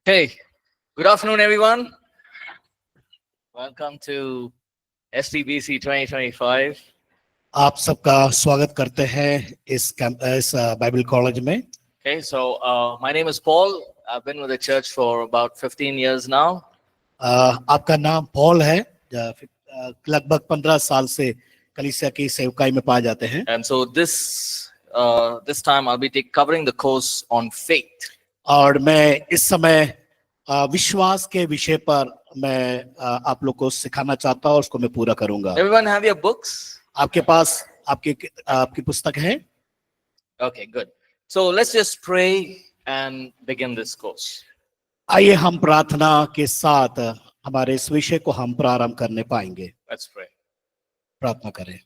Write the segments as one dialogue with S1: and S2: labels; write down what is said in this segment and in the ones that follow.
S1: Hey, good afternoon, everyone. Welcome to STBC 2025.
S2: आप सबका स्वागत करते हैं इस बाइबल कॉलेज में।
S1: Okay, so my name is Paul. I've been with the church for about 15 years now.
S2: आपका नाम पॉल है। लगभग 15 साल से कलीसिया की सेवकाई में पाए जाते हैं।
S1: And so this time I'll be covering the course on faith.
S2: और मैं इस समय विश्वास के विषय पर मैं आप लोग को सिखाना चाहता हूँ, उसको मैं पूरा करूंगा।
S1: Everyone have your books?
S2: आपके पास आपकी पुस्तक है?
S1: Okay, good. So let's just pray and begin this course.
S2: आइए हम प्रार्थना के साथ हमारे इस विषय को हम प्रारंभ करने पाएंगे।
S1: Let's pray.
S2: प्रार्थना करें।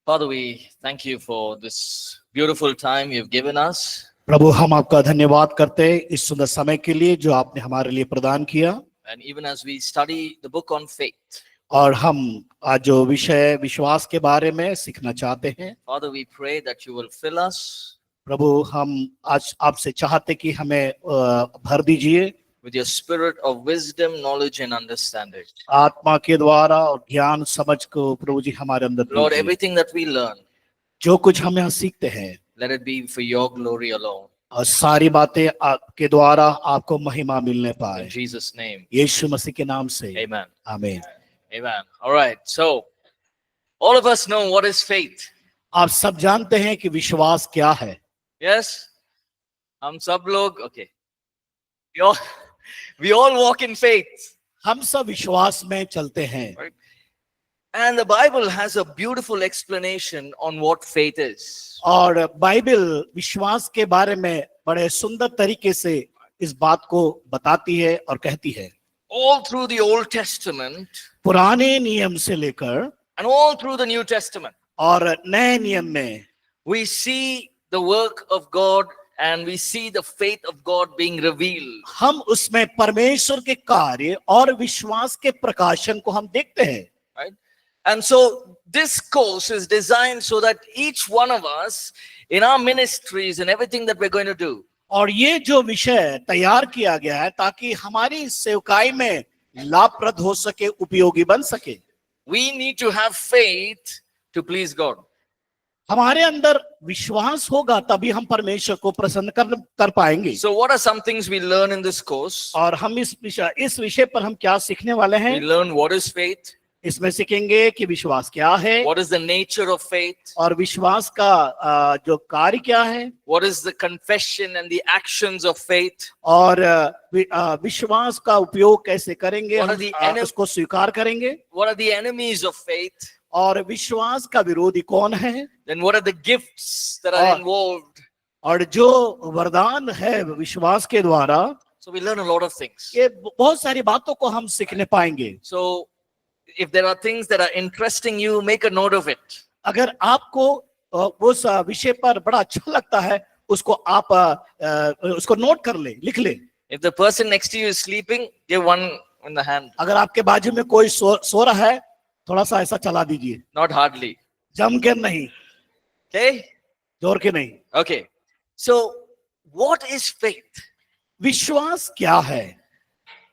S1: Father, we thank you for this beautiful time you've given us.
S2: प्रभु, हम आपका धन्यवाद करते हैं इस सुंदर समय के लिए जो आपने हमारे लिए प्रदान किया।
S1: And even as we study the book on faith,
S2: और हम आज जो विषय विश्वास के बारे में सीखना चाहते हैं,
S1: Father, we pray that you will fill us
S2: प्रभु हम आज आपसे चाहते कि हमें भर दीजिए
S1: with your spirit of wisdom, knowledge and understanding.
S2: आत्मा के द्वारा और ज्ञान समझ को प्रभु जी हमारे अंदर
S1: Lord,
S2: दीजिए।
S1: everything that we learn,
S2: जो कुछ हम यहाँ सीखते हैं
S1: let it be for your glory alone.
S2: और सारी बातें आपके द्वारा आपको महिमा मिलने
S1: In
S2: पाए,
S1: Jesus' name,
S2: यीशु मसीह के नाम से
S1: amen.
S2: आमीन।
S1: Amen. All right. So, all of us know what is faith.
S2: आप सब जानते हैं कि विश्वास क्या है।
S1: Yes? हम सब लोग, okay. We all walk in faith.
S2: हम सब विश्वास में चलते हैं।
S1: Right? And the Bible has a beautiful explanation on what faith is.
S2: और बाइबल विश्वास के बारे में बड़े सुंदर तरीके से इस बात को बताती है और कहती है।
S1: All through the Old Testament
S2: पुराने नियम से लेकर
S1: and all through the New Testament,
S2: और नए नियम में
S1: we see the work of God and we see the faith of God being revealed.
S2: हम उसमें परमेश्वर के कार्य और विश्वास के प्रकाशन को हम देखते हैं।
S1: Right? And so this course is designed so that each one of us in our ministries and everything that we're going to do,
S2: और ये जो विषय तैयार किया गया है ताकि हमारी सेवकाई में लाभप्रद हो सके, उपयोगी बन सके।
S1: we need to have faith to please God.
S2: हमारे अंदर विश्वास होगा तभी हम परमेश्वर को प्रसन्न कर पाएंगे।
S1: So what are some things we learn in this course?
S2: और हम इस विषय पर हम क्या सीखने वाले हैं?
S1: We learn what is faith,
S2: इसमें सीखेंगे कि विश्वास क्या है
S1: what is the nature of faith,
S2: और विश्वास का जो कार्य क्या है,
S1: what is the confession and the actions of faith,
S2: और विश्वास का उपयोग कैसे करेंगे,
S1: What are
S2: हम
S1: the
S2: उसको स्वीकार करेंगे,
S1: what are the enemies of faith,
S2: और विश्वास का विरोधी कौन है,
S1: then what are the gifts that are involved.
S2: और जो वरदान है विश्वास के द्वारा।
S1: So we learn a lot of things.
S2: ये बहुत सारी बातों को हम सीखने पाएंगे।
S1: So if there are things that are interesting you, make a note of it.
S2: अगर आपको उस विषय पर बड़ा अच्छा लगता है उसको आप उसको नोट कर ले, लिख ले।
S1: If the person next to you is sleeping, give one in the hand.
S2: अगर आपके बाजू में कोई सो रहा है थोड़ा सा ऐसा चला दीजिए,
S1: Not hardly.
S2: जम के नहीं,
S1: Okay?
S2: जोर के नहीं।
S1: Okay. So what is faith?
S2: विश्वास क्या है?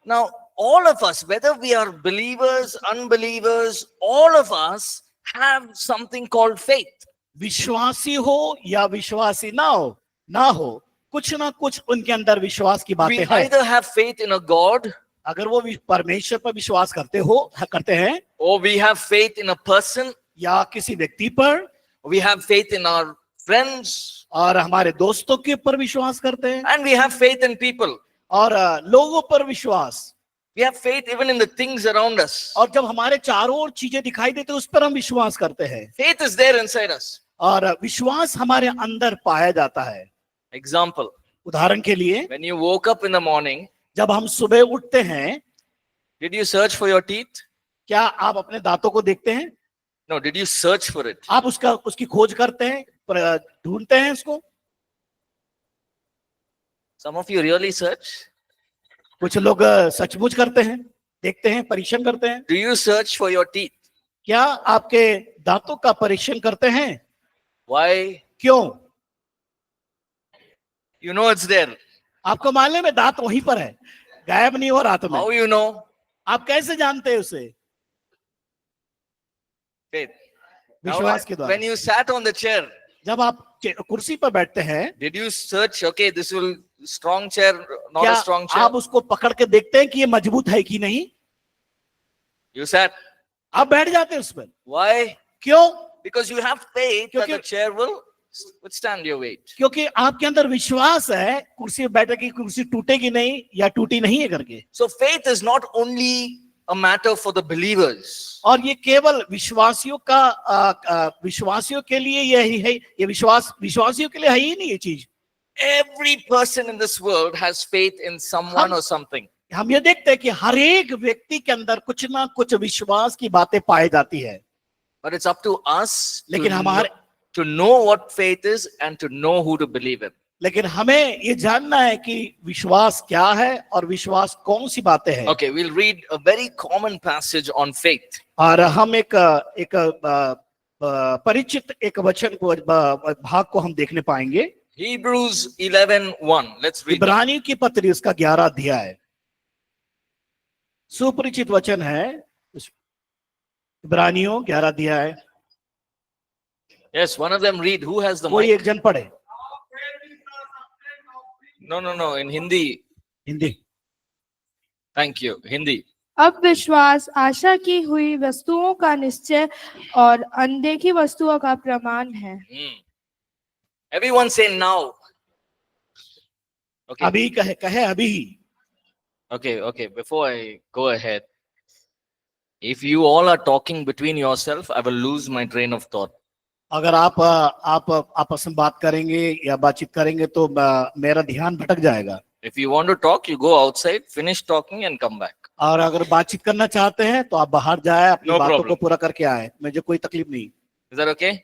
S1: Now, all of us, whether we are believers, unbelievers, all of us have something called faith.
S2: विश्वासी हो या विश्वासी ना हो कुछ ना कुछ उनके अंदर विश्वास की
S1: We
S2: बातें हैं।
S1: either have faith in a God,
S2: अगर वो परमेश्वर पर विश्वास करते हैं
S1: or we have faith in a person,
S2: या किसी व्यक्ति पर,
S1: or we have faith in our friends,
S2: और हमारे दोस्तों के ऊपर विश्वास करते हैं,
S1: and we have faith in people.
S2: और लोगों पर विश्वास,
S1: We have faith even in the things around us.
S2: और जब हमारे चारों ओर चीजें दिखाई देती उस पर हम विश्वास करते हैं,
S1: Faith is there inside us.
S2: और विश्वास हमारे अंदर पाया जाता है।
S1: Example,
S2: उदाहरण के लिए
S1: when you woke up in the morning,
S2: जब हम सुबह उठते हैं
S1: did you search for your teeth?
S2: क्या आप अपने दांतों को देखते हैं?
S1: No, did you search for it?
S2: आप उसकी खोज करते हैं, ढूंढते हैं उसको?
S1: Some of you really search.
S2: कुछ लोग सचमुच करते हैं, देखते हैं, परीक्षण करते हैं।
S1: Do you search for your teeth?
S2: क्या आपके दांतों का परीक्षण करते हैं?
S1: Why?
S2: क्यों?
S1: You know it's there.
S2: आपको मालूम है दांत वहीं पर है। गायब नहीं हो रहा तुम्हें।
S1: How you know?
S2: आप कैसे जानते हैं उसे?
S1: Faith. Now,
S2: विश्वास के द्वारा।
S1: when you sat on the chair,
S2: जब आप कुर्सी पर बैठते हैं,
S1: did you search, okay, this will strong chair, not
S2: क्या
S1: a strong chair?
S2: आप उसको पकड़ के देखते हैं कि ये मजबूत है कि नहीं?
S1: You sat.
S2: आप बैठ जाते हैं उस पर।
S1: Why?
S2: क्यों?
S1: Because you have faith that the
S2: क्योंकि-
S1: chair will withstand your weight.
S2: क्योंकि आपके अंदर विश्वास है कुर्सी पर बैठे कि कुर्सी टूटेगी नहीं या टूटी नहीं है करके।
S1: So faith is not only a matter for the believers.
S2: और ये केवल विश्वासियों का विश्वासियों के लिए यही है, ये विश्वासियों के लिए है ही नहीं ये चीज।
S1: Every person in this world has faith in someone or something.
S2: हम ये देखते हैं कि हर एक व्यक्ति के अंदर कुछ ना कुछ विश्वास की बातें पाई जाती है,
S1: But it's up to us
S2: लेकिन हमारे
S1: to know what faith is and to know who to believe in.
S2: लेकिन हमें ये जानना है कि विश्वास क्या है और विश्वास कौन सी बातें हैं।
S1: Okay, we'll read a very common passage on faith.
S2: और हम एक परिचित एक वचन को भाग को हम देखने पाएंगे।
S1: Hebrews 11:1. Let's read that.
S2: इब्रानियों की पत्री उसका 11 अध्याय, सुपरिचित वचन है। इब्रानियों 11 अध्याय,
S1: Yes, one of them read. Who has the
S2: कोई
S1: mic?
S2: एक जन पढ़े।
S1: No, in Hindi.
S2: Hindi.
S1: Thank you. Hindi.
S3: अब विश्वास आशा की हुई वस्तुओं का निश्चय और अनदेखी वस्तुओं का प्रमाण है।
S1: Everyone say now. Okay.
S2: अभी कहे अभी।
S1: Okay. Before I go ahead, if you all are talking between yourself, I will lose my train of thought.
S2: अगर आप आपस में बात करेंगे या बातचीत करेंगे तो मेरा ध्यान भटक जाएगा।
S1: If you want to talk, you go outside, finish talking, and come back.
S2: और अगर बातचीत करना चाहते हैं तो आप बाहर जाए, अपनी
S1: No
S2: बातों
S1: problem.
S2: को पूरा करके आए, मुझे कोई तकलीफ नहीं।
S1: Is that okay?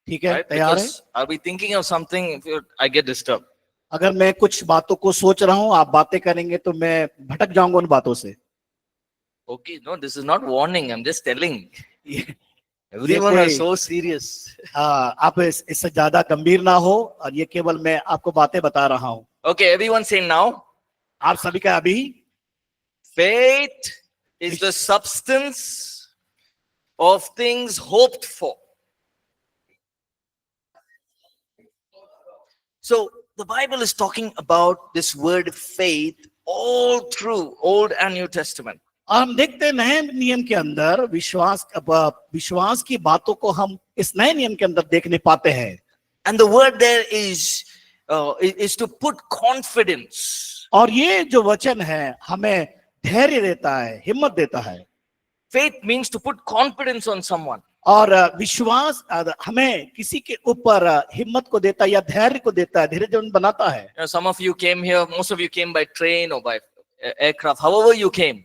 S2: ठीक है,
S1: Right?
S2: तैयार है?
S1: Because I'll be thinking of something. If I get disturbed.
S2: अगर मैं कुछ बातों को सोच रहा हूँ, आप बातें करेंगे तो मैं भटक जाऊंगा उन बातों से।
S1: Okay, no, this is not warning. I'm just telling.
S2: ये-
S1: Everyone are
S2: कोई-
S1: so serious.
S2: आप इससे ज्यादा गंभीर ना हो, और ये केवल मैं आपको बातें बता रहा हूँ।
S1: Okay, everyone say now.
S2: आप सभी का अभी।
S1: Faith is the substance of things hoped for. So the Bible is talking about this word faith all through Old and New Testament.
S2: और हम देखते हैं नए नियम के अंदर विश्वास की बातों को हम इस नए नियम के अंदर देखने पाते हैं।
S1: And the word there is to put confidence.
S2: और ये जो वचन है हमें धैर्य देता है, हिम्मत देता है।
S1: Faith means to put confidence on someone.
S2: और विश्वास हमें किसी के ऊपर हिम्मत को देता है या धैर्य को देता है, धैर्य बनाता है।
S1: You know, some of you came here, most of you came by train or by aircraft, however you came.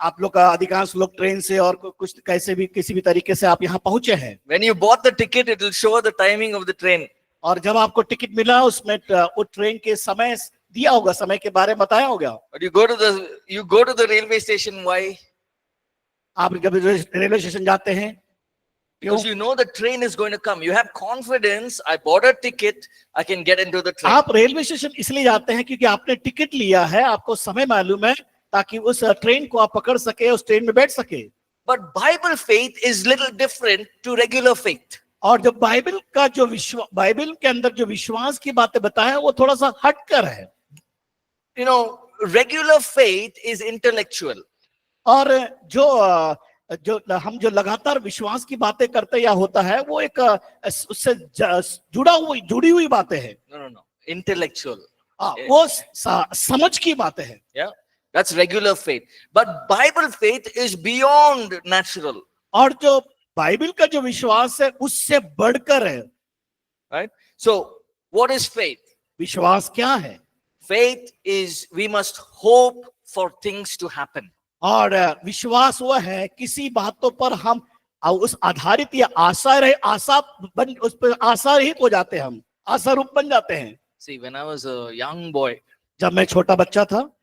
S2: आप लोग का अधिकांश लोग ट्रेन से और कुछ कैसे भी किसी भी तरीके से आप यहाँ पहुंचे हैं।
S1: When you bought the ticket, it will show the timing of the train.
S2: और जब आपको टिकट मिला उसमें वो ट्रेन के समय दिया होगा, समय के बारे में बताया होगा।
S1: But you go to the railway station. Why?
S2: आप जब रेलवे स्टेशन जाते हैं,
S1: Because you know the train is going to come. You have confidence. I bought a ticket. I can get into the train.
S2: आप railway station इसलिए जाते हैं क्योंकि आपने टिकट लिया है, आपको समय मालूम है, ताकि उस ट्रेन को आप पकड़ सके, उस ट्रेन में बैठ सके।
S1: But Bible faith is little different to regular faith.
S2: और जब बाइबल के अंदर जो विश्वास की बातें बताए वो थोड़ा सा हटकर है।
S1: You know, regular faith is intellectual.
S2: और हम जो लगातार विश्वास की बातें करते या होता है वो एक उससे जुड़ी हुई बातें हैं।
S1: No. Intellectual.
S2: वो समझ की बातें हैं।
S1: Yeah. That's regular faith. But Bible faith is beyond natural.
S2: और जो बाइबल का जो विश्वास है उससे बढ़कर है।
S1: Right? So, what is faith?
S2: विश्वास क्या है?
S1: Faith is we must hope for things to happen.
S2: और विश्वास वो है किसी बातों पर हम उस आधारित या उस पर आशा रहित हो जाते हैं, हम आशा रूप बन जाते हैं।
S1: See, when I was a young boy,
S2: जब मैं छोटा बच्चा था,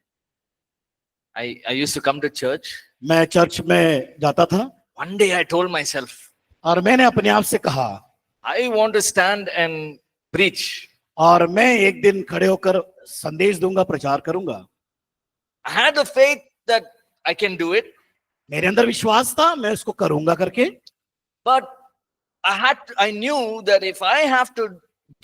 S1: I used to come to church.
S2: मैं चर्च में जाता था।
S1: One day I told myself,
S2: और मैंने अपने आप से कहा,
S1: I want to stand and preach.
S2: और मैं एक दिन खड़े होकर संदेश दूंगा, प्रचार करूंगा।
S1: I had the faith that I can do it,
S2: मेरे अंदर विश्वास था मैं इसको करूंगा करके,
S1: but I knew that if I have to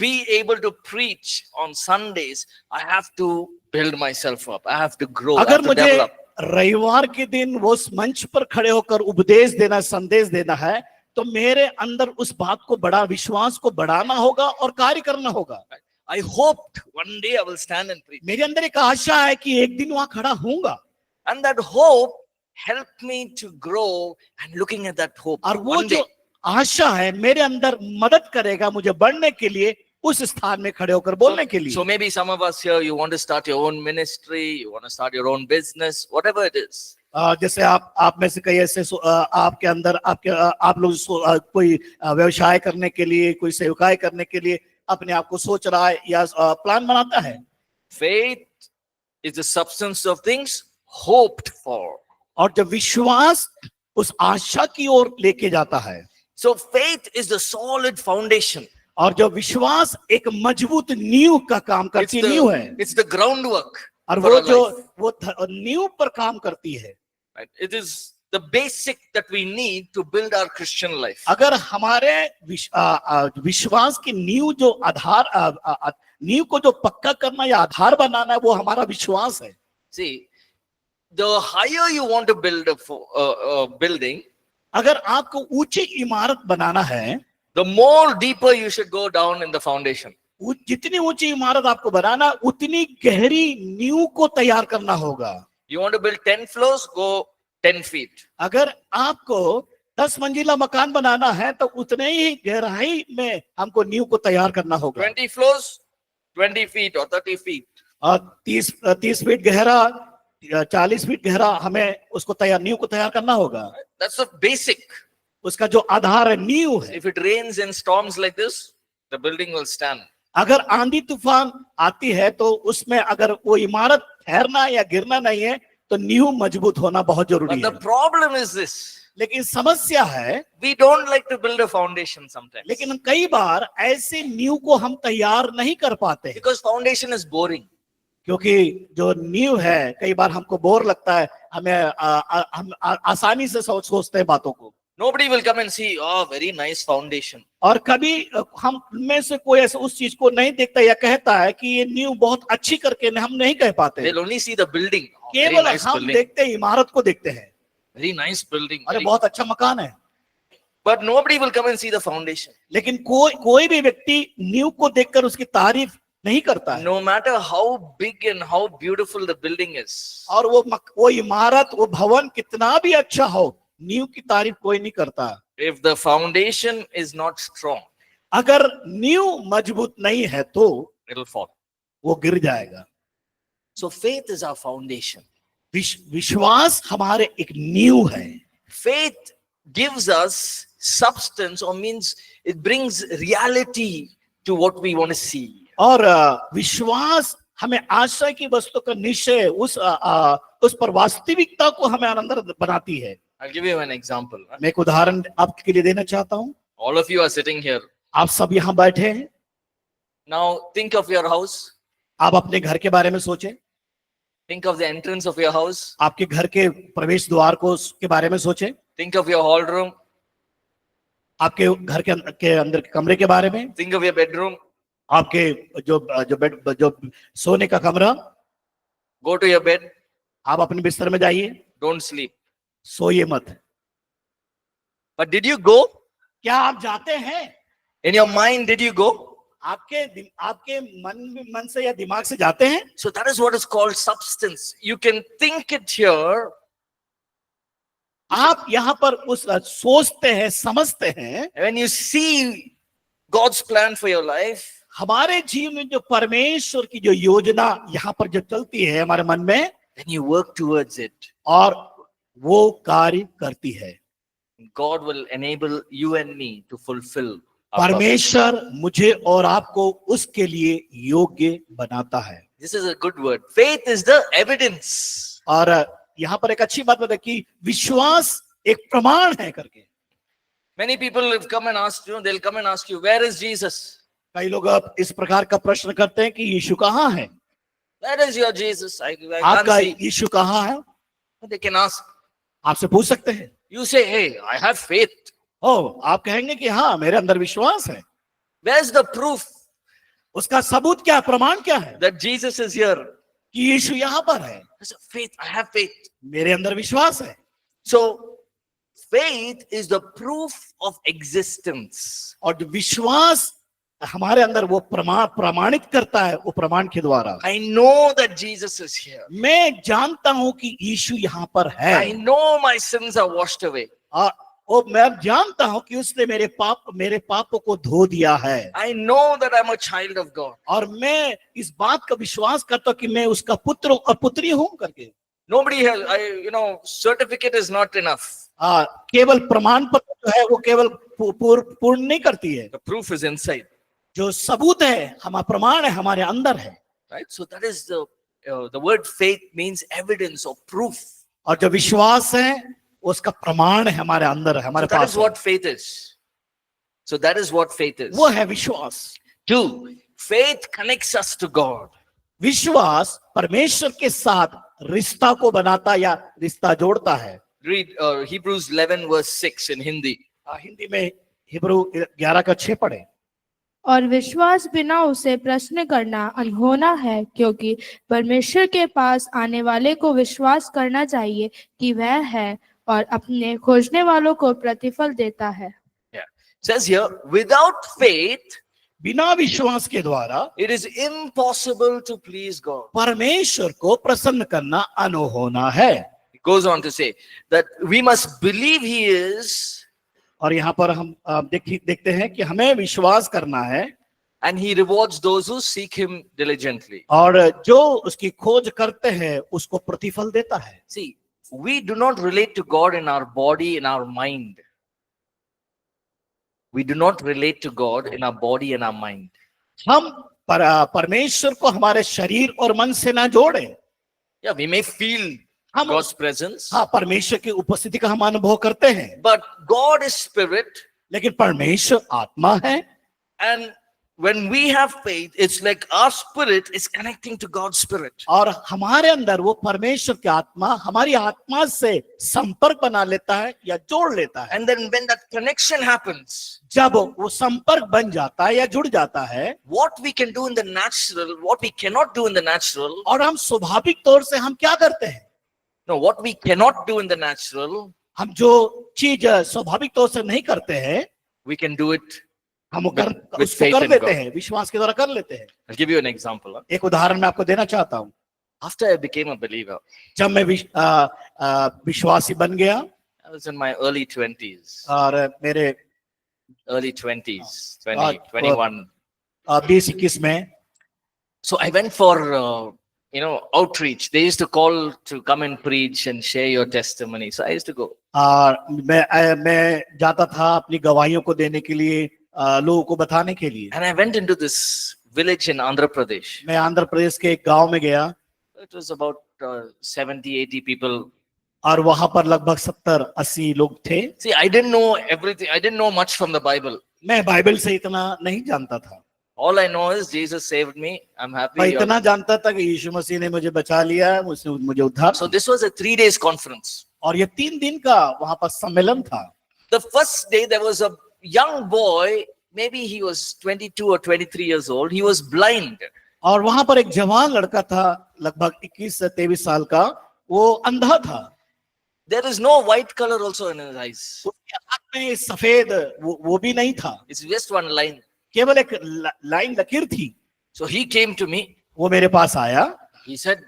S1: be able to preach on Sundays, I have to build myself up. I have to grow. I
S2: अगर
S1: have to
S2: मुझे
S1: develop.
S2: रविवार के दिन वो उस मंच पर खड़े होकर उपदेश देना, संदेश देना है, तो मेरे अंदर उस बात को बड़ा, विश्वास को बढ़ाना होगा और कार्य करना होगा।
S1: I hoped one day I will stand and preach.
S2: मेरे अंदर एक आशा है कि एक दिन वहां खड़ा होऊंगा,
S1: And that hope helped me to grow, and looking at that hope,
S2: और वो
S1: one
S2: जो
S1: day,
S2: आशा है मेरे अंदर मदद करेगा मुझे बढ़ने के लिए, उस स्थान में खड़े होकर बोलने के लिए।
S1: so maybe some of us here, you want to start your own ministry, you want to start your own business, whatever it is.
S2: जैसे आप में से कई ऐसे आपके अंदर आप लोग कोई व्यवसाय करने के लिए, कोई सेवकाई करने के लिए अपने आप को सोच रहा है या प्लान बनाता है।
S1: Faith is the substance of things hoped for.
S2: और जब विश्वास उस आशा की ओर लेके जाता है,
S1: So faith is the solid foundation.
S2: और जो विश्वास एक मजबूत नींव का काम करती नींव है,
S1: It's the groundwork.
S2: और
S1: for
S2: वो
S1: our
S2: जो
S1: life,
S2: वो नींव पर काम करती है।
S1: right? It is the basic that we need to build our Christian life.
S2: अगर हमारे विश्वास की नींव जो आधार, नींव को जो पक्का करना या आधार बनाना है, वो हमारा विश्वास है।
S1: See, the higher you want to build a building,
S2: अगर आपको ऊंची इमारत बनाना है,
S1: the more deeper you should go down in the foundation.
S2: जितनी ऊंची इमारत आपको बनाना, उतनी गहरी नींव को तैयार करना होगा।
S1: You want to build 10 floors, go 10 feet.
S2: अगर आपको 10 मंजिला मकान बनाना है, तो उतने ही गहराई में हमको नींव को तैयार करना होगा।
S1: 20 floors, 20 feet or 30 feet.
S2: और 30 फीट गहरा, 40 फीट गहरा हमें उसको नींव को तैयार करना होगा।
S1: That's the basic.
S2: उसका जो आधार है, नींव है।
S1: If it rains and storms like this, the building will stand.
S2: अगर आंधी तूफान आती है, तो उसमें अगर वो इमारत ठहरना या गिरना नहीं है, तो नींव मजबूत होना बहुत जरूरी
S1: But
S2: है।
S1: the problem is this.
S2: लेकिन समस्या है,
S1: We don't like to build a foundation sometimes.
S2: लेकिन कई बार ऐसे नींव को हम तैयार नहीं कर पाते हैं,
S1: Because foundation is boring.
S2: क्योंकि जो नींव है कई बार हमको बोर लगता है, हम आसानी से सोचते हैं बातों को।
S1: Nobody will come and see, oh, very nice foundation.
S2: और कभी हम में से कोई ऐसे उस चीज को नहीं देखता या कहता है कि ये नींव बहुत अच्छी करके हम नहीं कह पाते।
S1: They'll only see the building. Oh, very
S2: केवल
S1: nice
S2: हम
S1: building.
S2: देखते हैं, इमारत को देखते हैं,
S1: Very nice building.
S2: अरे
S1: Very-
S2: बहुत अच्छा मकान है।
S1: But nobody will come and see the foundation.
S2: लेकिन कोई भी व्यक्ति नींव को देखकर उसकी तारीफ नहीं करता है।
S1: No matter how big and how beautiful the building is.
S2: और वो इमारत, वो भवन कितना भी अच्छा हो, नींव की तारीफ कोई नहीं करता।
S1: If the foundation is not strong,
S2: अगर नींव मजबूत नहीं है तो
S1: it'll fall.
S2: वो गिर जाएगा।
S1: So faith is our foundation.
S2: विश्वास हमारे एक नींव है।
S1: Faith gives us substance, or means it brings reality to what we want to see.
S2: और विश्वास हमें आशा की वस्तु का निश्चय, उस पर वास्तविकता को हमें अंदर बनाती है।
S1: I'll give you an example.
S2: मैं एक उदाहरण आपके लिए देना चाहता हूँ।
S1: All of you are sitting here.
S2: आप सब यहाँ बैठे हैं।
S1: Now think of your house.
S2: आप अपने घर के बारे में सोचें।
S1: Think of the entrance of your house.
S2: आपके घर के प्रवेश द्वार के बारे में सोचें।
S1: Think of your hall room.
S2: आपके घर के अंदर के कमरे के बारे में।
S1: Think of your bedroom.
S2: आपके जो सोने का कमरा।
S1: Go to your bed.
S2: आप अपने बिस्तर में जाइए,
S1: Don't sleep.
S2: सोइए मत।
S1: But did you go?
S2: क्या आप जाते हैं?
S1: In your mind, did you go?
S2: आपके मन से या दिमाग से जाते हैं?
S1: So that is what is called substance. You can think it here.
S2: आप यहाँ पर उस सोचते हैं, समझते हैं।
S1: When you see God's plan for your life,
S2: हमारे जीवन में जो परमेश्वर की जो योजना यहाँ पर जो चलती है हमारे मन में,
S1: then you work towards it.
S2: और वो कार्य करती है।
S1: God will enable you and me to fulfill our purpose.
S2: परमेश्वर मुझे और आपको उसके लिए योग्य बनाता है।
S1: This is a good word. Faith is the evidence.
S2: और यहाँ पर एक अच्छी बात बता कि विश्वास एक प्रमाण है करके।
S1: Many people have come and asked you, they'll come and ask you, where is Jesus?
S2: कई लोग अब इस प्रकार का प्रश्न करते हैं कि यीशु कहाँ है?
S1: Where is your Jesus? I
S2: आपका
S1: can't see.
S2: यीशु कहाँ है?
S1: They can ask.
S2: आपसे पूछ सकते हैं।
S1: You say, hey, I have faith.
S2: ओ, आप कहेंगे कि हाँ, मेरे अंदर विश्वास है।
S1: Where's the proof
S2: उसका सबूत क्या, प्रमाण क्या है
S1: that Jesus is here?
S2: कि यीशु यहाँ पर है?
S1: I say, faith, I have faith.
S2: मेरे अंदर विश्वास है।
S1: So, faith is the proof of existence.
S2: और जो विश्वास हमारे अंदर वो प्रमाणित करता है, वो प्रमाण के द्वारा।
S1: I know that Jesus is here.
S2: मैं जानता हूं कि यीशु यहाँ पर
S1: I
S2: है,
S1: know my sins are washed away.
S2: और मैं जानता हूं कि उसने मेरे पापों को धो दिया है।
S1: I know that I'm a child of God.
S2: और मैं इस बात का विश्वास करता हूं कि मैं उसका पुत्र और पुत्री हूं करके।
S1: Nobody has, certificate is not enough.
S2: केवल प्रमाण पत्र जो है वो केवल पूर्ण नहीं करती है।
S1: The proof is inside.
S2: जो सबूत है, हमारा प्रमाण है, हमारे अंदर है।
S1: Right? So that is the word faith means evidence or proof.
S2: और जो विश्वास है उसका प्रमाण है, हमारे अंदर है, हमारे
S1: So that
S2: पास
S1: is
S2: है।
S1: what faith is. So that is what faith is.
S2: वो है विश्वास।
S1: 2, faith connects us to God.
S2: विश्वास परमेश्वर के साथ रिश्ता को बनाता या रिश्ता जोड़ता है।
S1: Read Hebrews 11 verse 6 in Hindi.
S2: Hindi में हिब्रू 11:6 पढ़े।
S3: और विश्वास बिना उसे प्रश्न करना अनहोना है, क्योंकि परमेश्वर के पास आने वाले को विश्वास करना चाहिए कि वह है और अपने खोजने वालों को प्रतिफल देता है।
S1: Yeah. It says here, without faith,
S2: बिना विश्वास के द्वारा
S1: it is impossible to please God.
S2: परमेश्वर को प्रसन्न करना अनहोना है।
S1: It goes on to say that we must believe He is,
S2: और यहाँ पर हम देखते हैं कि हमें विश्वास करना है,
S1: and He rewards those who seek Him diligently.
S2: और जो उसकी खोज करते हैं उसको प्रतिफल देता है।
S1: See, we do not relate to God in our body, in our mind. We do not relate to God in our body and our mind.
S2: हम परमेश्वर को हमारे शरीर और मन से ना जोड़े।
S1: Yeah, we may feel
S2: हम
S1: God's presence,
S2: हाँ, परमेश्वर की उपस्थिति का हम अनुभव करते हैं,
S1: but God is spirit,
S2: लेकिन परमेश्वर आत्मा है।
S1: and when we have faith, it's like our spirit is connecting to God's spirit.
S2: और हमारे अंदर वो परमेश्वर की आत्मा हमारी आत्मा से संपर्क बना लेता है या जोड़ लेता है।
S1: And then when that connection happens,
S2: जब वो संपर्क बन जाता है या जुड़ जाता है,
S1: what we can do in the natural, what we cannot do in the natural,
S2: और हम स्वाभाविक तौर से हम क्या करते हैं,
S1: no, what we cannot do in the natural,
S2: हम जो चीज स्वाभाविक तौर से नहीं करते हैं,
S1: we can do it.
S2: हम
S1: With
S2: उसको
S1: faith
S2: कर
S1: in
S2: लेते
S1: God.
S2: हैं, विश्वास के द्वारा कर लेते हैं।
S1: I'll give you an example.
S2: एक उदाहरण मैं आपको देना चाहता हूँ।
S1: After I became a believer,
S2: जब मैं विश्वासी बन गया
S1: I was in my early 20s,
S2: और मेरे
S1: early 20s, 20, 21.
S2: 20-21 में,
S1: So I went for, outreach. They used to call to come and preach and share your testimony. So I used to go.
S2: मैं जाता था अपनी गवाहियों को देने के लिए, लोगों को बताने के लिए।
S1: And I went into this village in Andhra Pradesh.
S2: मैं आंध्र प्रदेश के एक गांव में गया
S1: It was about 70, 80 people.
S2: और वहां पर लगभग 70-80 लोग थे।
S1: See, I didn't know everything. I didn't know much from the Bible.
S2: मैं बाइबल से इतना नहीं जानता था।
S1: All I know is Jesus saved me. I'm
S2: मैं
S1: happy.
S2: इतना जानता था कि यीशु मसीह ने मुझे बचा लिया, मुझे उद्धार।
S1: So this was a 3 days conference.
S2: और ये 3 दिन का वहां पर सम्मेलन था।
S1: The first day there was a young boy, maybe he was 22 or 23 years old. He was blind.
S2: और वहां पर एक जवान लड़का था, लगभग 21 से 23 साल का, वो अंधा था।
S1: There is no white color also in his eyes.
S2: उसके आंख में सफेद वो भी नहीं था,
S1: It's just one line.
S2: केवल एक लाइन लकीर थी।
S1: So he came to me.
S2: वो मेरे पास आया,
S1: He said,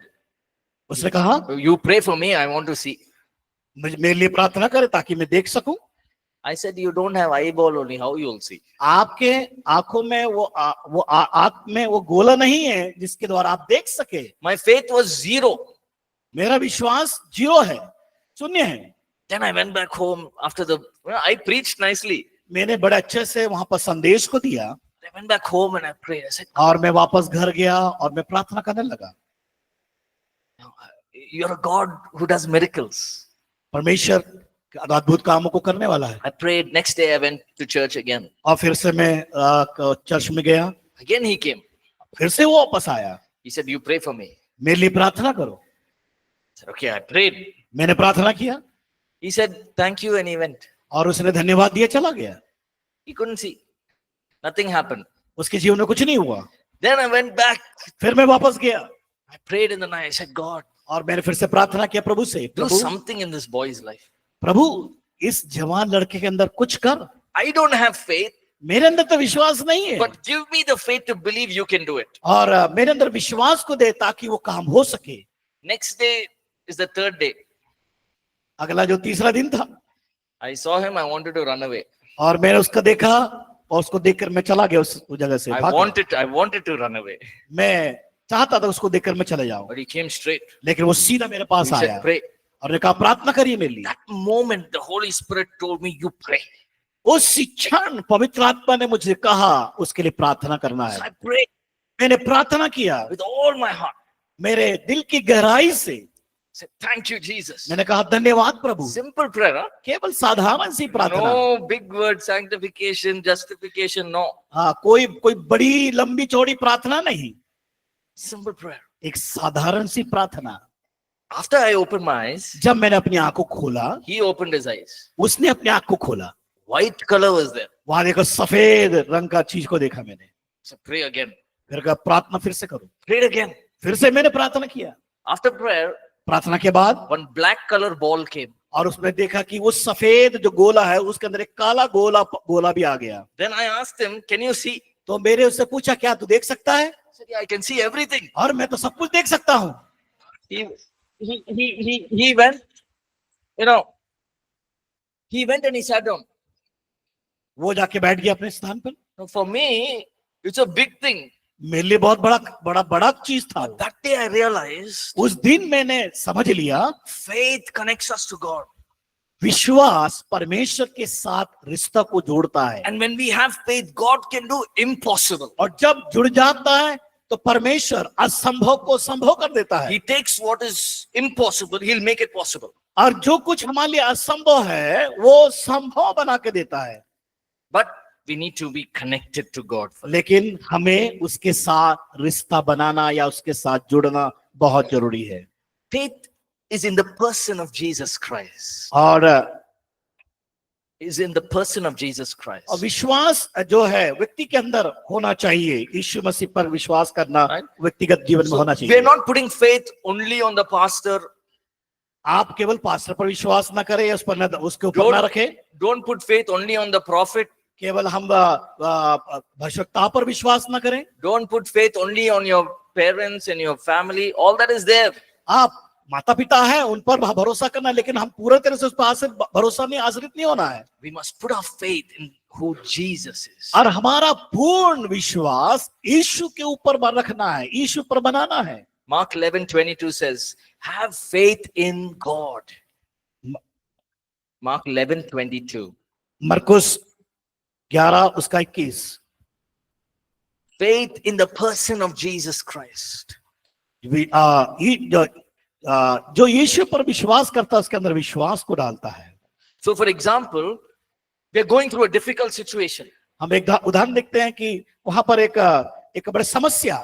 S2: उसने कहा
S1: you pray for me. I want to see.
S2: मेरे लिए प्रार्थना करे ताकि मैं देख सकूं।
S1: I said, you don't have eyeball only. How you will see?
S2: आपके आंखों में वो आंख में वो गोला नहीं है जिसके द्वारा आप देख सके।
S1: My faith was 0.
S2: मेरा विश्वास 0 है, शून्य है।
S1: Then I went back home after I preached nicely.
S2: मैंने बड़े अच्छे से वहां पर संदेश को दिया।
S1: I went back home and I prayed. I said,
S2: और मैं वापस घर गया और मैं प्रार्थना करने लगा।
S1: you're a God who does miracles.
S2: परमेश्वर अद्भुत कामों को करने वाला है।
S1: I prayed. Next day I went to church again.
S2: और फिर से मैं चर्च में गया,
S1: Again he came.
S2: फिर से वो वापस आया।
S1: He said, you pray for me.
S2: मेरे लिए प्रार्थना करो।
S1: I said, okay, I prayed.
S2: मैंने प्रार्थना किया
S1: He said, thank you, and he went.
S2: और उसने धन्यवाद दिया, चला गया।
S1: He couldn't see. Nothing happened.
S2: उसके जीवन में कुछ नहीं हुआ।
S1: Then I went back.
S2: फिर मैं वापस गया
S1: I prayed in the night. I said, God,
S2: और मैंने फिर से प्रार्थना किया प्रभु से,
S1: do
S2: Prabhu
S1: something in this boy's life.
S2: प्रभु इस जवान लड़के के अंदर कुछ कर।
S1: I don't have faith,
S2: मेरे अंदर तो विश्वास नहीं है,
S1: but give me the faith to believe you can do it.
S2: और मेरे अंदर विश्वास को दे ताकि वो काम हो सके।
S1: Next day is the third day.
S2: अगला जो तीसरा दिन था,
S1: I saw him. I wanted to run away.
S2: और मैंने उसको देखा और उसको देखकर मैं चला गया उस जगह से,
S1: I
S2: भाग गया।
S1: wanted to run away.
S2: मैं चाहता था उसको देखकर मैं चले जाऊं,
S1: But he came straight.
S2: लेकिन वो सीधा मेरे पास
S1: He
S2: आया
S1: said, pray.
S2: और ने कहा प्रार्थना करिए मेरे लिए।
S1: That moment, the Holy Spirit told me, you pray.
S2: उस क्षण पवित्र आत्मा ने मुझे कहा उसके लिए प्रार्थना करना
S1: So
S2: है।
S1: I prayed
S2: मैंने प्रार्थना किया
S1: with all my heart.
S2: मेरे दिल की गहराई से।
S1: I said, thank you, Jesus.
S2: मैंने कहा धन्यवाद प्रभु।
S1: Simple prayer, huh?
S2: केवल साधारण सी प्रार्थना,
S1: No big word, sanctification, justification, no.
S2: हाँ, कोई बड़ी लंबी चौड़ी प्रार्थना नहीं,
S1: Simple prayer.
S2: एक साधारण सी प्रार्थना।
S1: After I opened my eyes,
S2: जब मैंने अपनी आंखों को खोला,
S1: he opened his eyes.
S2: उसने अपनी आंख को खोला,
S1: White color was there.
S2: वहां देखो सफेद रंग का चीज को देखा मैंने।
S1: So pray again.
S2: फिर कहा प्रार्थना फिर से करो।
S1: Prayed again.
S2: फिर से मैंने प्रार्थना किया।
S1: After prayer,
S2: प्रार्थना के बाद
S1: one black color ball came.
S2: और उसने देखा कि वो सफेद जो गोला है उसके अंदर एक काला गोला भी आ गया।
S1: Then I asked him, can you see?
S2: तो मेरे उससे पूछा क्या तू देख सकता है?
S1: I said, yeah, I can see everything.
S2: और मैं तो सब कुछ देख सकता हूँ।
S1: He went, he went and he sat down.
S2: वो जाके बैठ गया अपने स्थान पर।
S1: Now for me, it's a big thing.
S2: मेरे लिए बहुत बड़ा चीज था।
S1: That day I realized
S2: उस दिन मैंने समझ लिया
S1: faith connects us to God.
S2: विश्वास परमेश्वर के साथ रिश्ता को जोड़ता है,
S1: And when we have faith, God can do impossible.
S2: और जब जुड़ जाता है तो परमेश्वर असंभव को संभव कर देता है।
S1: He takes what is impossible, he'll make it possible.
S2: और जो कुछ हमारे लिए असंभव है वो संभव बना के देता है।
S1: But we need to be connected to God first.
S2: लेकिन हमें उसके साथ रिश्ता बनाना या उसके साथ जुड़ना बहुत जरूरी है।
S1: Faith is in the person of Jesus Christ.
S2: और
S1: Is in the person of Jesus Christ.
S2: विश्वास जो है व्यक्ति के अंदर होना चाहिए। यीशु मसीह पर विश्वास करना
S1: Right.
S2: व्यक्तिगत जीवन में
S1: So
S2: होना
S1: we are
S2: चाहिए।
S1: not putting faith only on the pastor.
S2: आप केवल पास्टर पर विश्वास ना करें या उस पर उसके ऊपर ना रखें।
S1: Don't put faith only on the prophet.
S2: केवल हम भविष्यवक्ता पर विश्वास ना करें।
S1: Don't put faith only on your parents and your family. All that is there.
S2: आप माता पिता है उन पर भरोसा करना, लेकिन हम पूरे तरह से उस पर भरोसा नहीं आश्रित नहीं होना है।
S1: We must put our faith in who Jesus is.
S2: और हमारा पूर्ण विश्वास यीशु के ऊपर रखना है, यीशु पर बनाना है।
S1: Mark 11:22 says, have faith in God. Mark 11:22.
S2: मरकुस 11:21।
S1: Faith in the person of Jesus Christ.
S2: जो यीशु पर विश्वास करता है उसके अंदर विश्वास को डालता है।
S1: So for example, we are going through a difficult situation.
S2: हम एक उदाहरण देखते हैं कि वहां पर एक बड़ी समस्या।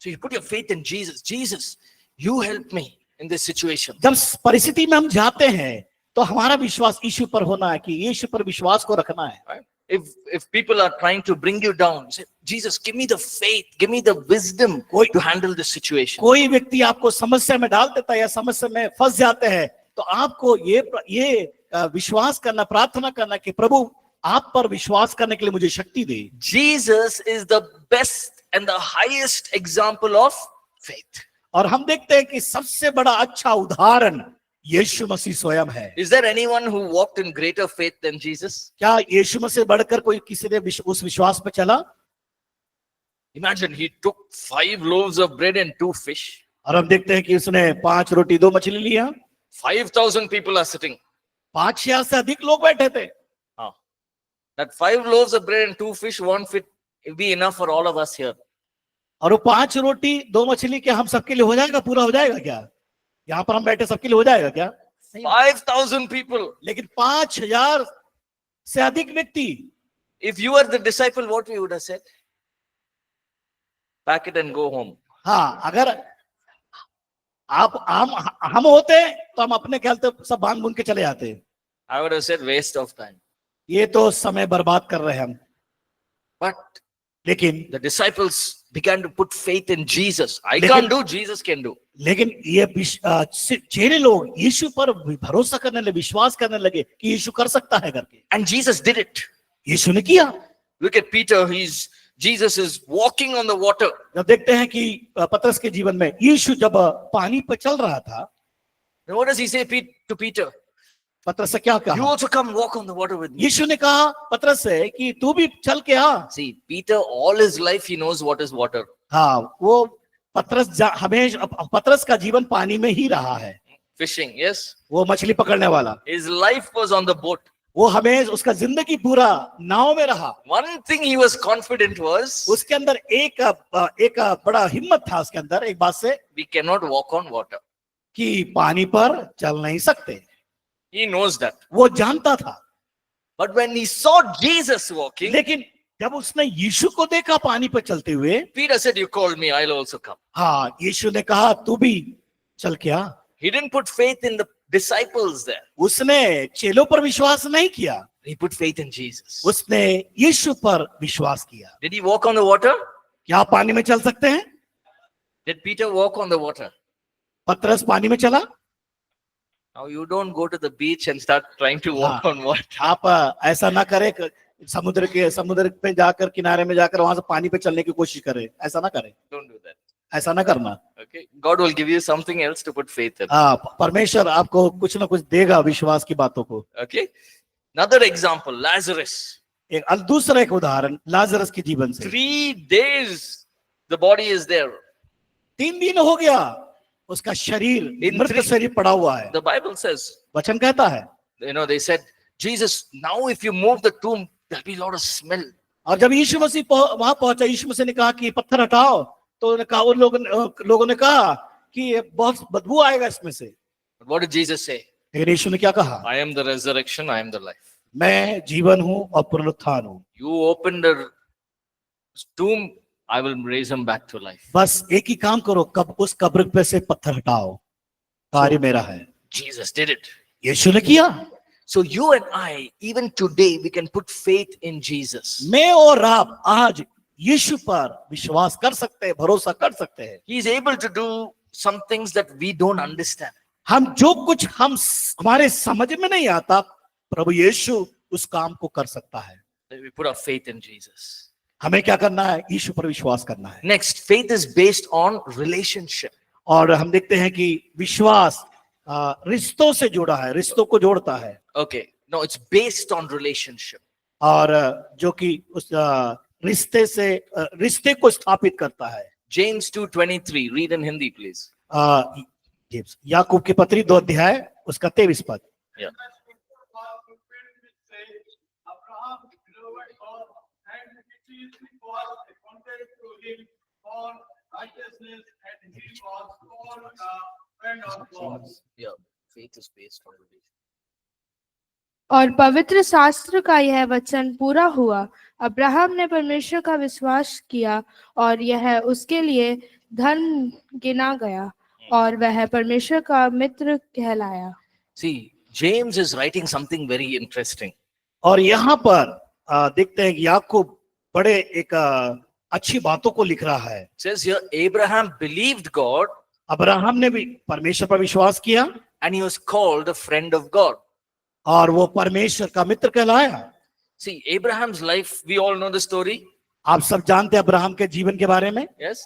S1: So you put your faith in Jesus. Jesus, you help me in this situation.
S2: जब परिस्थिति में हम जाते हैं तो हमारा विश्वास यीशु पर होना है कि यीशु पर विश्वास को रखना है।
S1: Right? If people are trying to bring you down, say, Jesus, give me the faith, give me the wisdom to handle this situation.
S2: कोई व्यक्ति आपको समस्या में डाल देता है या समस्या में फंस जाते हैं तो आपको ये विश्वास करना, प्रार्थना करना कि प्रभु आप पर विश्वास करने के लिए मुझे शक्ति दे।
S1: Jesus is the best and the highest example of faith.
S2: और हम देखते हैं कि सबसे बड़ा अच्छा उदाहरण यीशु मसीह स्वयं है।
S1: Is there anyone who walked in greater faith than Jesus?
S2: क्या यीशु मसीह बढ़कर कोई किसी ने उस विश्वास पे चला?
S1: Imagine he took 5 loaves of bread and 2 fish.
S2: और हम देखते हैं कि उसने 5 रोटी 2 मछली लिया।
S1: 5,000 people are sitting.
S2: 5,000 से अधिक लोग बैठे थे।
S1: That 5 loaves of bread and 2 fish won't be enough for all of us here.
S2: और वो 5 रोटी 2 मछली क्या हम सबके लिए हो जाएगा, पूरा हो जाएगा क्या? यहाँ पर हम बैठे सबके लिए हो जाएगा क्या?
S1: 5,000 people.
S2: लेकिन 5,000 से अधिक व्यक्ति।
S1: If you were the disciple, what we would have said? Pack it and go home.
S2: हाँ, अगर आप हम होते तो हम अपने ख्याल से सब बांध बूंद के चले जाते।
S1: I would have said waste of time.
S2: ये तो समय बर्बाद कर रहे हैं हम।
S1: But
S2: लेकिन
S1: the disciples began to put faith in Jesus. I
S2: लेकिन-
S1: can't do, Jesus can do.
S2: लेकिन ये चेहरे लोग यीशु पर भरोसा करने लगे, विश्वास करने लगे कि यीशु कर सकता है करके।
S1: And Jesus did it.
S2: यीशु ने किया।
S1: Look at Peter. Jesus is walking on the water.
S2: जब देखते हैं कि पतरस के जीवन में यीशु जब पानी पर चल रहा था,
S1: And what does he say to Peter?
S2: पतरस से क्या
S1: You
S2: कहा?
S1: also come walk on the water with me.
S2: यीशु ने कहा पतरस से कि तू भी चल के आ।
S1: See, Peter, all his life, he knows what is water.
S2: हाँ, वो पतरस का जीवन पानी में ही रहा है।
S1: Fishing, yes.
S2: वो मछली पकड़ने वाला,
S1: His life was on the boat.
S2: वो हमेशा उसका जिंदगी पूरा नाव में रहा।
S1: One thing he was confident was,
S2: उसके अंदर एक बड़ा हिम्मत था उसके अंदर, एक बात से,
S1: we cannot walk on water.
S2: कि पानी पर चल नहीं सकते।
S1: He knows that.
S2: वो जानता था।
S1: But when he saw Jesus walking,
S2: लेकिन जब उसने यीशु को देखा पानी पर चलते हुए,
S1: Peter said, you called me, I'll also come.
S2: हाँ, यीशु ने कहा तू भी चल के आ।
S1: He didn't put faith in the disciples there.
S2: उसने चेलों पर विश्वास नहीं किया,
S1: He put faith in Jesus.
S2: उसने यीशु पर विश्वास किया।
S1: Did he walk on the water?
S2: क्या आप पानी में चल सकते हैं?
S1: Did Peter walk on the water?
S2: पतरस पानी में चला?
S1: Now you don't go to the beach and start trying to walk on water.
S2: आप ऐसा ना करें समुद्र पे जाकर, किनारे में जाकर वहां से पानी पे चलने की कोशिश करें, ऐसा ना करें,
S1: Don't do that.
S2: ऐसा ना करना।
S1: Okay. God will give you something else to put faith in.
S2: हाँ, परमेश्वर आपको कुछ ना कुछ देगा विश्वास की बातों को।
S1: Okay. Another example, Lazarus.
S2: दूसरा एक उदाहरण लाजरस के जीवन से।
S1: 3 days the body is there.
S2: 3 दिन हो गया उसका शरीर, मृत शरीर पड़ा हुआ है।
S1: The Bible says,
S2: वचन कहता है,
S1: they said, Jesus, now if you move the tomb, there'll be a lot of smell.
S2: और जब यीशु मसीह वहां पहुंचा, यीशु मसीह ने कहा कि पत्थर हटाओ, तो उन्होंने कहा, उन लोगों ने कहा कि बहुत बदबू आएगा इसमें से।
S1: But what did Jesus say?
S2: लेकिन यीशु ने क्या कहा?
S1: I am the resurrection, I am the life.
S2: मैं जीवन हूँ और पुनरुत्थान हूँ।
S1: You open the tomb, I will raise him back to life.
S2: बस एक ही काम करो, उस कब्र पे से पत्थर हटाओ, कार्य मेरा है।
S1: Jesus did it.
S2: यीशु ने किया।
S1: So you and I, even today, we can put faith in Jesus.
S2: मैं और आप आज यीशु पर विश्वास कर सकते हैं, भरोसा कर सकते हैं।
S1: He is able to do some things that we don't understand.
S2: हम जो कुछ हमारे समझ में नहीं आता, प्रभु यीशु उस काम को कर सकता है।
S1: We put our faith in Jesus.
S2: हमें क्या करना है? यीशु पर विश्वास करना है।
S1: Next, faith is based on relationship.
S2: और हम देखते हैं कि विश्वास रिश्तों से जुड़ा है, रिश्तों को जोड़ता है।
S1: Okay, no, it's based on relationship.
S2: और जो कि उस रिश्ते को स्थापित करता है।
S1: James 2:23, read in Hindi, please.
S2: याकूब की पत्री 2 अध्याय उसका 23 पद।
S1: Yeah. Yeah, faith is based on relationship.
S3: और पवित्र शास्त्र का यह वचन पूरा हुआ, अब्राहम ने परमेश्वर का विश्वास किया और यह उसके लिए धर्म गिना गया और वह परमेश्वर का मित्र कहलाया।
S1: See, James is writing something very interesting.
S2: और यहाँ पर देखते हैं कि याकूब बड़े एक अच्छी बातों को लिख रहा है।
S1: It says here, Abraham believed God
S2: Abraham ने भी परमेश्वर पर विश्वास किया
S1: and he was called a friend of God.
S2: और वो परमेश्वर का मित्र कहलाया।
S1: See, Abraham's life, we all know the story.
S2: आप सब जानते हैं अब्राहम के जीवन के बारे में।
S1: Yes.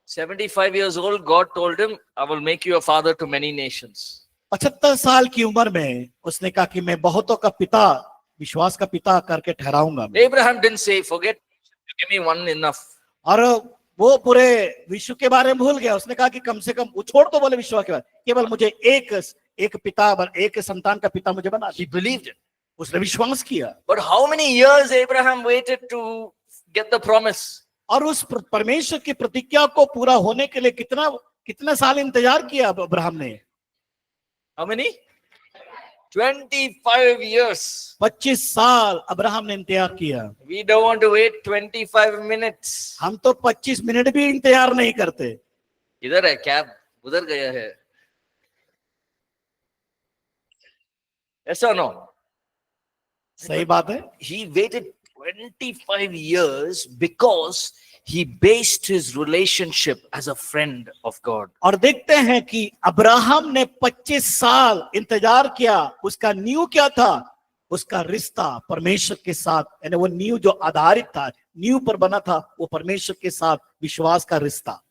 S1: 75 years old, God told him, I will make you a father to many nations.
S2: 75 साल की उम्र में उसने कहा कि मैं बहुतों का पिता, विश्वास का पिता करके ठहराऊंगा।
S1: Abraham didn't say, forget, give me one enough.
S2: और वो पूरे विश्व के बारे में भूल गया। उसने कहा कि कम से कम छोड़ तो बोले विश्वास के बारे, केवल मुझे एक पिता, एक संतान का पिता मुझे बना।
S1: He believed it.
S2: उसने विश्वास किया।
S1: But how many years Abraham waited to get the promise?
S2: और उस परमेश्वर की प्रतिज्ञा को पूरा होने के लिए कितना साल इंतजार किया अब्राहम ने?
S1: How many? 25 years.
S2: 25 साल अब्राहम ने इंतजार किया।
S1: We don't want to wait 25 minutes.
S2: हम तो 25 मिनट भी इंतजार नहीं करते।
S1: इधर है कैब, उधर गया है. Yes or no?
S2: सही बात है.
S1: He waited 25 years because he based his relationship as a friend of God.
S2: और देखते हैं कि अब्राहम ने 25 साल इंतजार किया. उसका नींव क्या था? उसका रिश्ता परमेश्वर के साथ, यानी वो नींव जो आधारित था, नींव पर बना था, वो परमेश्वर के साथ विश्वास का रिश्ता.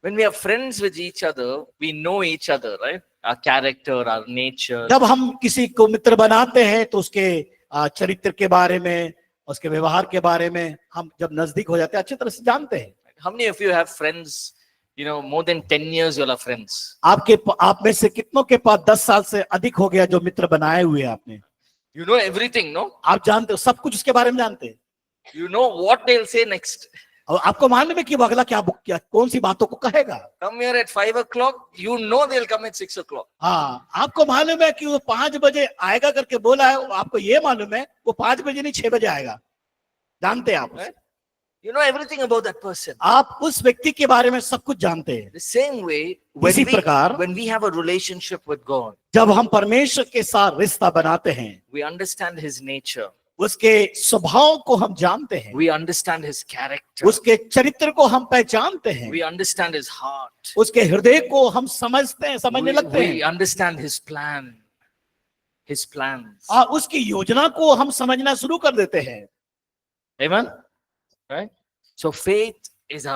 S1: When we are friends with each other, we know each other, right? Our character, our nature.
S2: जब हम किसी को मित्र बनाते हैं तो उसके चरित्र के बारे में, उसके व्यवहार के बारे में हम जब नजदीक हो जाते हैं अच्छी तरह से जानते हैं.
S1: How many of you have friends, more than 10 years you'll have friends?
S2: आप में से कितनों के पास 10 साल से अधिक हो गया जो मित्र बनाए हुए हैं आपने?
S1: You know everything, no?
S2: आप जानते हो, सब कुछ उसके बारे में जानते हैं.
S1: You know what they'll say next.
S2: और आपको मालूम है कि वो अगला क्या कौन सी बातों को कहेगा.
S1: Come here at 5 o'clock, you know they'll come at 6 o'clock.
S2: हाँ, आपको मालूम है कि वो 5 बजे आएगा करके बोला है. आपको ये मालूम है वो 5 बजे नहीं 6 बजे आएगा. जानते हैं आप उसे.
S1: You know everything about that person.
S2: आप उस व्यक्ति के बारे में सब कुछ जानते हैं.
S1: The same way,
S2: इसी प्रकार
S1: when we have a relationship with God,
S2: जब हम परमेश्वर के साथ रिश्ता बनाते हैं,
S1: we understand His nature.
S2: उसके स्वभाव को हम जानते हैं,
S1: We understand His character.
S2: उसके चरित्र को हम पहचानते हैं,
S1: We understand His heart.
S2: उसके हृदय को हम समझने लगते
S1: We
S2: हैं,
S1: understand His plan. His plans.
S2: और उसकी योजना को हम समझना शुरू कर देते हैं.
S1: Amen? Right? So faith is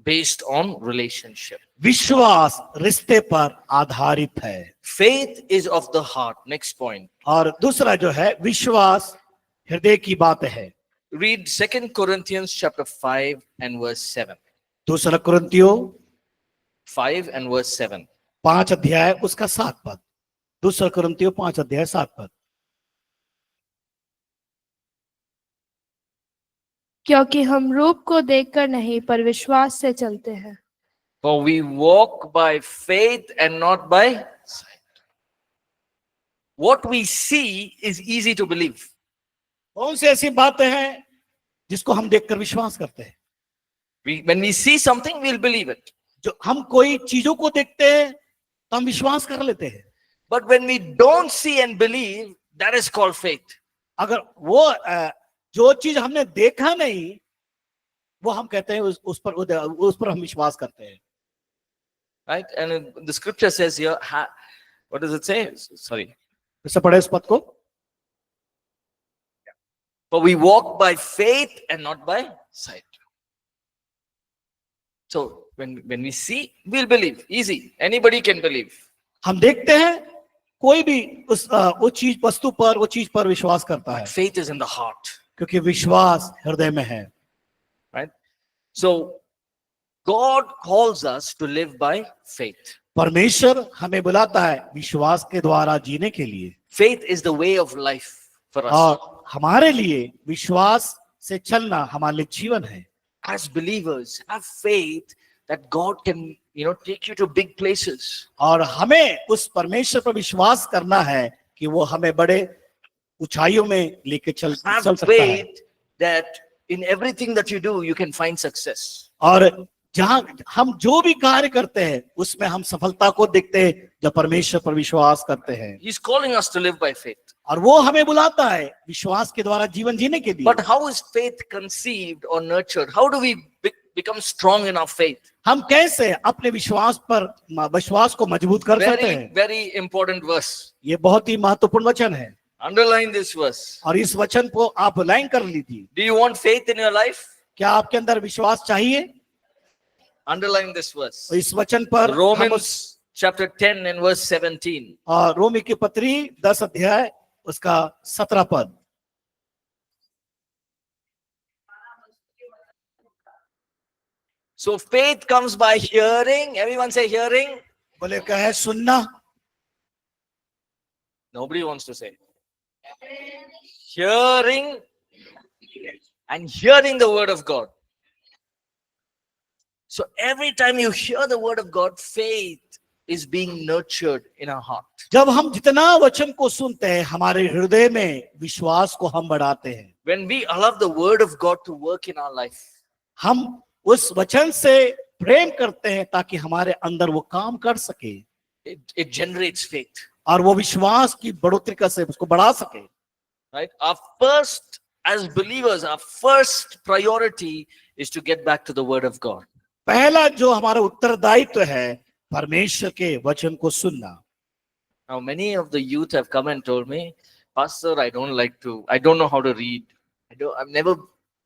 S1: based on relationship.
S2: विश्वास रिश्ते पर आधारित है.
S1: Faith is of the heart. Next point.
S2: और दूसरा जो है विश्वास हृदय की बात है.
S1: Read 2 Corinthians chapter 5 and verse 7.
S2: दूसरा कुरिन्थियों
S1: 5 and verse 7.
S2: 5 अध्याय उसका 7 पद. दूसरा कुरिन्थियों 5 अध्याय 7 पद.
S3: क्योंकि हम रूप को देखकर नहीं पर विश्वास से चलते हैं.
S1: For we walk by faith and not by sight. What we see is easy to believe.
S2: कौन सी ऐसी बातें हैं जिसको हम देखकर विश्वास करते हैं?
S1: When we see something, we'll believe it.
S2: जो हम कोई चीजों को देखते हैं तो हम विश्वास कर लेते हैं.
S1: But when we don't see and believe, that is called faith.
S2: अगर वो जो चीज हमने देखा नहीं वो हम कहते हैं उस पर हम विश्वास करते हैं.
S1: Right? And the scripture says here, what does it say? Sorry.
S2: इससे पढ़े इस पद को.
S1: For we walk by faith and not by sight. So when we see, we'll believe. Easy. Anybody can believe.
S2: हम देखते हैं, कोई भी वो चीज वस्तु पर वो चीज पर विश्वास करता है.
S1: Faith is in the heart.
S2: क्योंकि विश्वास हृदय में है.
S1: Right? So God calls us to live by faith.
S2: परमेश्वर हमें बुलाता है विश्वास के द्वारा जीने के लिए.
S1: Faith is the way of life for us.
S2: और हमारे लिए विश्वास से चलना हमारे लिए जीवन है.
S1: As believers, have faith that God can, take you to big places.
S2: और हमें उस परमेश्वर पर विश्वास करना है कि वो हमें बड़े ऊंचाइयों में लेके चल
S1: Have
S2: सकता है.
S1: faith that in everything that you do, you can find success.
S2: और जहां हम जो भी कार्य करते हैं उसमें हम सफलता को देखते हैं जब परमेश्वर पर विश्वास करते हैं.
S1: He's calling us to live by faith.
S2: और वो हमें बुलाता है विश्वास के द्वारा जीवन जीने के लिए.
S1: But how is faith conceived or nurtured? How do we become strong in our faith?
S2: हम कैसे अपने विश्वास को मजबूत कर सकते
S1: Very,
S2: हैं?
S1: very important verse.
S2: ये बहुत ही महत्वपूर्ण वचन है.
S1: Underline this verse.
S2: और इस वचन को आप लाइन कर लीजिए.
S1: Do you want faith in your life?
S2: क्या आपके अंदर विश्वास चाहिए?
S1: Underline this verse.
S2: इस वचन पर
S1: Romans chapter 10 and verse 17.
S2: और रोमी की पत्री 10 अध्याय उसका 17 पद.
S1: So faith comes by hearing. Everyone say hearing.
S2: बोले क्या है? सुनना.
S1: Nobody wants to say. Hearing and hearing the word of God. So every time you hear the word of God, faith is being nurtured in our heart.
S2: जब हम जितना वचन को सुनते हैं हमारे हृदय में विश्वास को हम बढ़ाते हैं.
S1: When we allow the word of God to work in our life,
S2: हम उस वचन से प्रेम करते हैं ताकि हमारे अंदर वो काम कर सके
S1: it generates faith,
S2: और वो विश्वास की बढ़ोतरी कर से उसको बढ़ा सके।
S1: right? Our first, as believers, our first priority is to get back to the word of God.
S2: पहला जो हमारा उत्तरदायित्व है परमेश्वर के वचन को सुनना।
S1: Now, many of the youth have come and told me, Pastor, I don't know how to read. I've never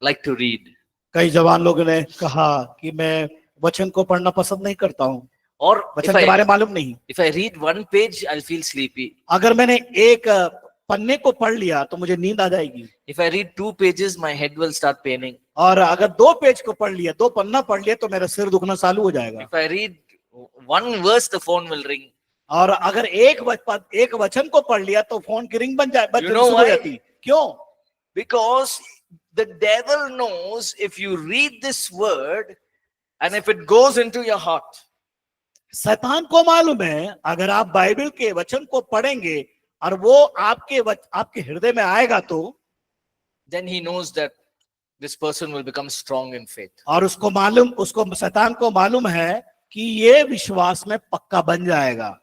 S1: liked to read.
S2: कई जवान लोगों ने कहा कि मैं वचन को पढ़ना पसंद नहीं करता हूँ,
S1: Or
S2: वचन के बारे में मालूम नहीं।
S1: if I read one page, I'll feel sleepy.
S2: अगर मैंने एक पन्ने को पढ़ लिया तो मुझे नींद आ जाएगी,
S1: If I read 2 pages, my head will start paining.
S2: और अगर 2 पेज को पढ़ लिया, 2 पन्ना पढ़ लिया तो मेरा सिर दुखना चालू हो जाएगा।
S1: If I read one verse, the phone will ring.
S2: और अगर एक वचन को पढ़ लिया तो फोन की रिंग बन जाए,
S1: You know
S2: शुरू हो
S1: why?
S2: जाती। क्यों?
S1: Because the devil knows if you read this word and if it goes into your heart,
S2: शैतान को मालूम है अगर आप बाइबल के वचन को पढ़ेंगे और वो आपके हृदय में आएगा तो
S1: then he knows that this person will become strong in faith.
S2: और उसको शैतान को मालूम है कि ये विश्वास में पक्का बन जाएगा,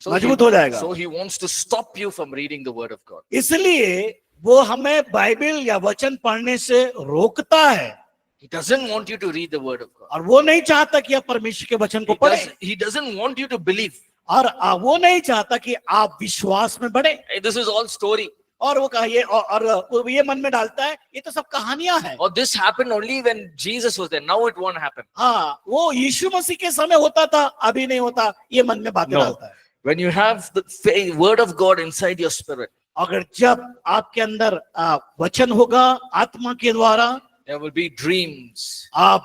S2: मजबूत हो जाएगा।
S1: So he wants to stop you from reading the word of God.
S2: इसलिए वो हमें बाइबल या वचन पढ़ने से रोकता है।
S1: He doesn't want you to read the word of God.
S2: और वो नहीं चाहता कि आप परमेश्वर के वचन को पढ़ें,
S1: He doesn't want you to believe.
S2: और वो नहीं चाहता कि आप विश्वास में बढ़े।
S1: Hey, this is all story.
S2: और वो कहिए और वो ये मन में डालता है ये तो सब कहानियां हैं।
S1: Or this happened only when Jesus was there. Now it won't happen.
S2: हाँ, वो यीशु मसीह के समय होता था, अभी नहीं होता, ये मन में बातें
S1: No.
S2: डालता है।
S1: When you have the word of God inside your spirit,
S2: अगर जब आपके अंदर वचन होगा आत्मा के द्वारा,
S1: there will be dreams,
S2: आप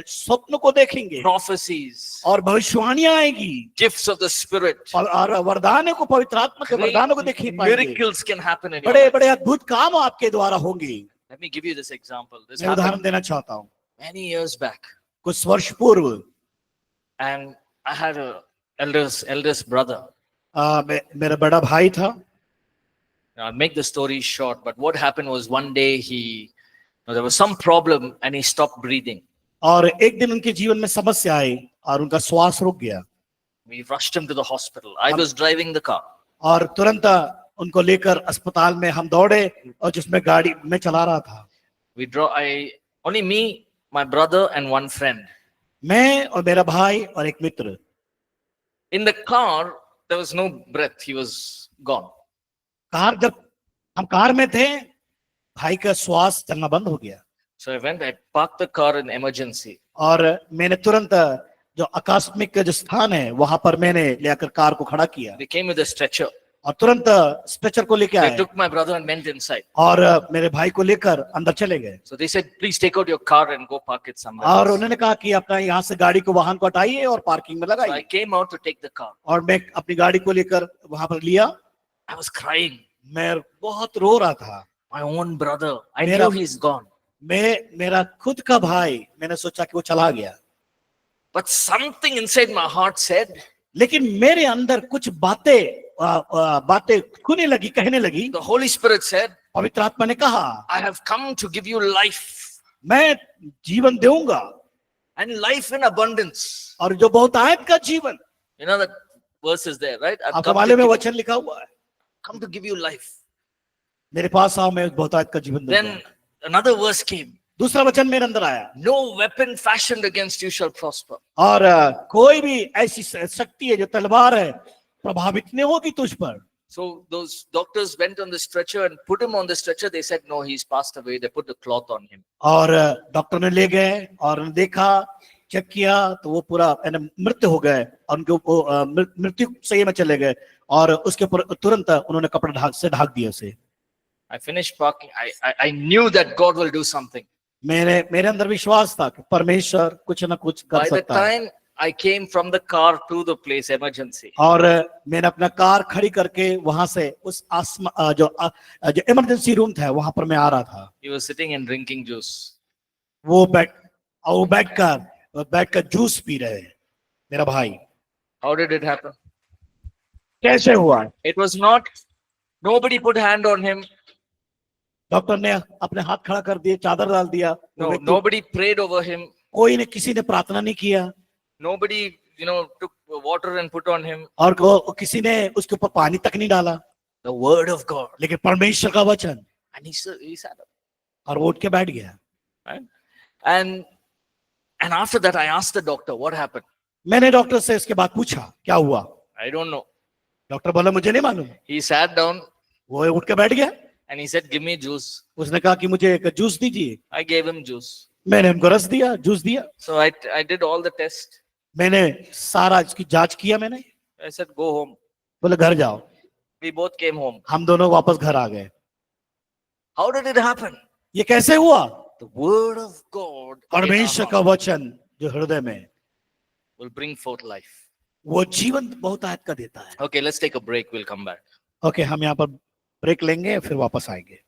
S2: स्वप्न को देखेंगे
S1: prophecies,
S2: और भविष्यवाणियां आएगी
S1: gifts of the spirit.
S2: और वरदानों को, पवित्र आत्मा के वरदानों को देख पाएंगे।
S1: Miracles can happen in your
S2: बड़े
S1: life.
S2: बड़े अद्भुत काम आपके द्वारा होंगे।
S1: Let me give you this example. This
S2: मैं
S1: happened
S2: उदाहरण देना चाहता हूँ।
S1: many years back,
S2: कुछ वर्ष पूर्व
S1: and I had a eldest brother.
S2: मेरा बड़ा भाई था।
S1: I'll make the story short, but what happened was one day there was some problem and he stopped breathing.
S2: और एक दिन उनके जीवन में समस्या आई और उनका श्वास रुक गया।
S1: We rushed him to the hospital. I was driving the car.
S2: और तुरंत उनको लेकर अस्पताल में हम दौड़े और जिसमें गाड़ी में चला रहा था।
S1: Only me, my brother and one friend.
S2: मैं और मेरा भाई और एक मित्र।
S1: In the car, there was no breath. He was gone.
S2: जब हम कार में थे, भाई का श्वास चलना बंद हो गया।
S1: So I parked the car in emergency.
S2: और मैंने तुरंत जो आकस्मिक जो स्थान है वहां पर मैंने लेकर कार को खड़ा किया।
S1: They came with a stretcher.
S2: और तुरंत स्ट्रेचर को लेके
S1: They
S2: आए
S1: took my brother and went inside.
S2: और मेरे भाई को लेकर अंदर चले गए।
S1: So they said, please take out your car and go park it somewhere
S2: और
S1: else.
S2: उन्होंने कहा कि अपना यहाँ से गाड़ी को, वाहन को हटाइए और पार्किंग में
S1: So I
S2: लगाइए।
S1: came out to take the car.
S2: और मैं अपनी गाड़ी को लेकर वहां पर लिया।
S1: I was crying.
S2: मैं बहुत रो रहा था।
S1: My own brother. I
S2: Mera-
S1: knew he's gone.
S2: मेरा खुद का भाई, मैंने सोचा कि वो चला गया,
S1: But something inside my heart said,
S2: लेकिन मेरे अंदर कुछ बातें खुलने लगी, कहने लगी।
S1: the Holy Spirit said,
S2: पवित्र आत्मा ने कहा,
S1: I have come to give you life
S2: मैं जीवन दूंगा
S1: and life in abundance.
S2: और जो बहुतायत का जीवन।
S1: You know that verse is there, right? I've
S2: आपके
S1: come
S2: वाले
S1: to
S2: में
S1: give-
S2: वचन लिखा हुआ है,
S1: come to give you life.
S2: मेरे पास आओ, मैं बहुतायत का जीवन दूंगा।
S1: Then another verse came.
S2: दूसरा वचन मेरे अंदर आया,
S1: No weapon fashioned against you shall prosper.
S2: और कोई भी ऐसी शक्ति है जो तलवार है प्रभावित नहीं होगी तुझ पर।
S1: So those doctors went on the stretcher and put him on the stretcher. They said, no, he's passed away. They put the cloth on him.
S2: और डॉक्टर ने ले गए और देखा, चेक किया तो वो पूरा मृत्यु हो गए और उनके मृत्यु सही में चले गए और उसके ऊपर तुरंत उन्होंने कपड़ा ढाक दिया उसे।
S1: I finished parking. I knew that God will do something.
S2: मेरे अंदर विश्वास था कि परमेश्वर कुछ ना कुछ कर
S1: By the
S2: सकता है।
S1: time I came from the car to the place, emergency,
S2: और मैंने अपना कार खड़ी करके वहां से उस जो इमरजेंसी रूम था वहां पर मैं आ रहा था।
S1: he was sitting and drinking juice.
S2: वो बैठकर जूस पी रहे मेरा भाई।
S1: How did it happen?
S2: कैसे हुआ?
S1: It was not, nobody put hand on him.
S2: Doctor ने अपने हाथ खड़ा कर दिए, चादर डाल दिया।
S1: No, nobody prayed over him.
S2: कोई ने किसी ने प्रार्थना नहीं किया
S1: Nobody, took water and put on him.
S2: और किसी ने उसके ऊपर पानी तक नहीं डाला,
S1: The word of God.
S2: लेकिन परमेश्वर का वचन,
S1: And he sat up.
S2: और वो उठ के बैठ गया।
S1: Right? And after that, I asked the doctor, what happened?
S2: मैंने डॉक्टर से इसके बाद पूछा क्या हुआ,
S1: I don't know.
S2: डॉक्टर बोला मुझे नहीं मालूम।
S1: He sat down
S2: वो उठ के बैठ गया,
S1: and he said, give me juice.
S2: उसने कहा कि मुझे एक जूस दीजिए।
S1: I gave him juice.
S2: मैंने उनको रस दिया, जूस दिया।
S1: So I did all the tests.
S2: मैंने सारा इसकी जांच किया। मैंने
S1: I said, go home.
S2: बोले घर जाओ।
S1: We both came home.
S2: हम दोनों वापस घर आ गए।
S1: How did it happen?
S2: ये कैसे हुआ?
S1: The word of God in our
S2: परमेश्वर का
S1: heart
S2: वचन जो हृदय में,
S1: will bring forth life.
S2: वो जीवन बहुत आयत का देता है।
S1: Okay, let's take a break. We'll come back.
S2: Okay, हम यहाँ पर ब्रेक लेंगे, फिर वापस आएंगे।